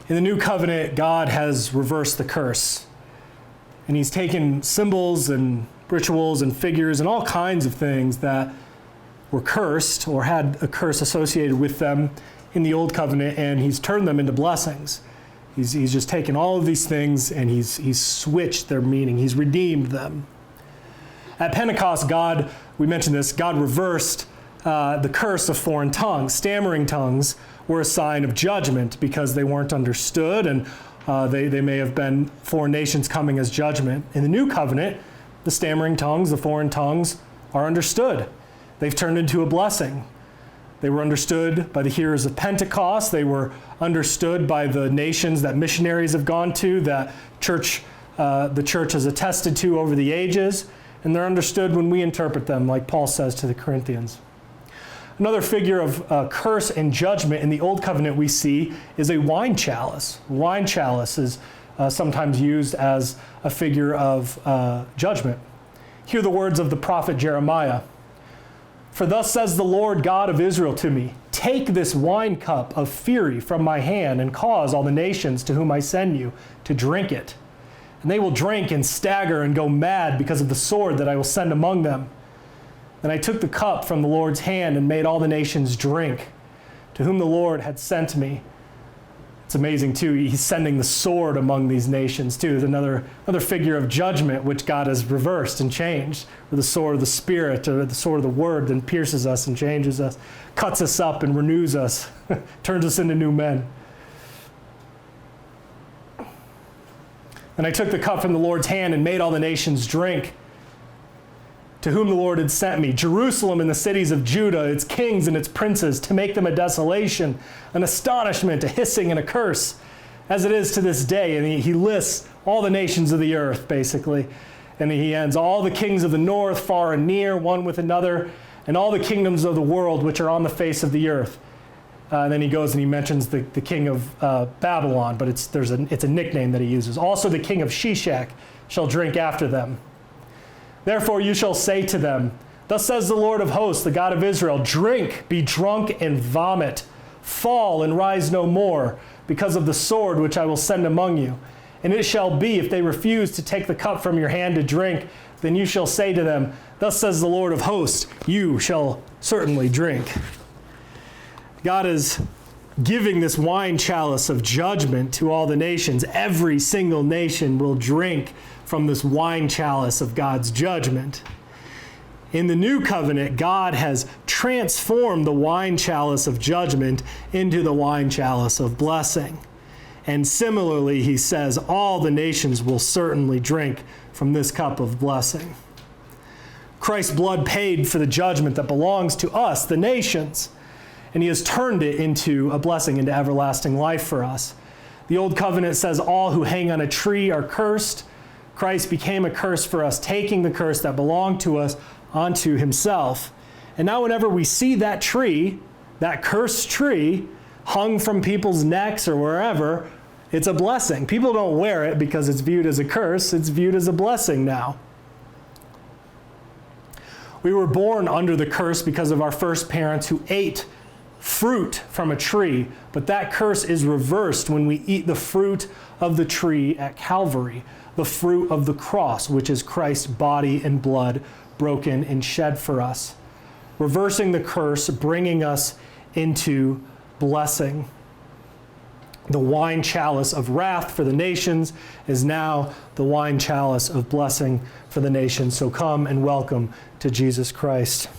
In the new covenant, God has reversed the curse. And he's taken symbols and rituals and figures and all kinds of things that were cursed or had a curse associated with them in the old covenant, and he's turned them into blessings. He's just taken all of these things and he's switched their meaning. He's redeemed them. At Pentecost, we mentioned this, God reversed the curse of foreign tongues. Stammering tongues were a sign of judgment because they weren't understood, and they may have been foreign nations coming as judgment. In the new covenant, the stammering tongues, the foreign tongues, are understood. They've turned into a blessing. They were understood by the hearers of Pentecost. They were understood by the nations that missionaries have gone to, that the church has attested to over the ages, and they're understood when we interpret them, like Paul says to the Corinthians. Another figure of curse and judgment in the Old Covenant we see is a wine chalice. Wine chalice is sometimes used as a figure of judgment. Hear the words of the prophet Jeremiah. For thus says the Lord God of Israel to me, take this wine cup of fury from my hand and cause all the nations to whom I send you to drink it. And they will drink and stagger and go mad because of the sword that I will send among them. Then I took the cup from the Lord's hand and made all the nations drink, to whom the Lord had sent me. It's amazing, too. He's sending the sword among these nations, too. There's another figure of judgment which God has reversed and changed, or the sword of the Spirit, or the sword of the Word that pierces us and changes us, cuts us up and renews us, turns us into new men. And I took the cup from the Lord's hand and made all the nations drink, to whom the Lord had sent me, Jerusalem and the cities of Judah, its kings and its princes, to make them a desolation, an astonishment, a hissing, and a curse, as it is to this day. And he lists all the nations of the earth, basically. And he ends, all the kings of the north, far and near, one with another, and all the kingdoms of the world which are on the face of the earth. And then he goes and he mentions the king of Babylon, but it's a nickname that he uses. Also the king of Shishak shall drink after them. Therefore you shall say to them, thus says the Lord of hosts, the God of Israel, drink, be drunk, and vomit. Fall and rise no more, because of the sword which I will send among you. And it shall be, if they refuse to take the cup from your hand to drink, then you shall say to them, thus says the Lord of hosts, you shall certainly drink. God is giving this wine chalice of judgment to all the nations. Every single nation will drink from this wine chalice of God's judgment. In the new covenant, God has transformed the wine chalice of judgment into the wine chalice of blessing. And similarly, he says, all the nations will certainly drink from this cup of blessing. Christ's blood paid for the judgment that belongs to us, the nations, and he has turned it into a blessing, into everlasting life for us. The old covenant says all who hang on a tree are cursed. Christ became a curse for us, taking the curse that belonged to us onto himself. And now whenever we see that tree, that cursed tree, hung from people's necks or wherever, it's a blessing. People don't wear it because it's viewed as a curse. It's viewed as a blessing now. We were born under the curse because of our first parents who ate fruit from a tree, but that curse is reversed when we eat the fruit of the tree at Calvary, the fruit of the cross, which is Christ's body and blood broken and shed for us. Reversing the curse, bringing us into blessing. The wine chalice of wrath for the nations is now the wine chalice of blessing for the nations. So come and welcome to Jesus Christ.